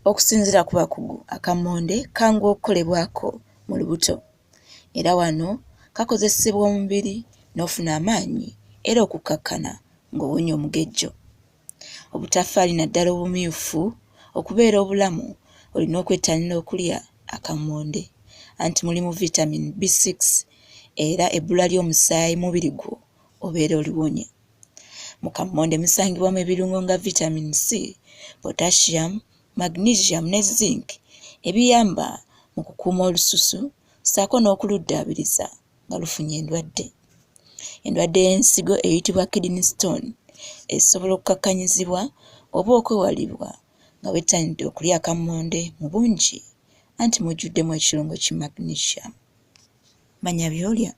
Okusinziira ku bakugu, akammonde kangu okukolebwako mu lubuto era wano kakozesebwa omubiri n'ofuna amaanyi era okukkakkana ng'owonye omugejjo. Obutafaali naddala obumyufu okubeera obulamu olina okwettanira okulya akammonde anti mulimu vitamin B6 era ebbula ly'omusaayi mubiri gwo obeera oliwonye. Mu kammonde musangibwamu ebirungo nga vitamin C, potassium, magnesium ne zinc ebiyamba mu kukuuma olususu ssaako n'okuluddaabiriza nga lufunye endwadde. Endwadde y'ensigo eyitibwa kidney stone esobola okukkakkanyizibwa oba okwewalibwa nga wettanidde okulya akammonde mu bungi anti mujjuddemu ekirungo ki magnesium. Manya by'olya.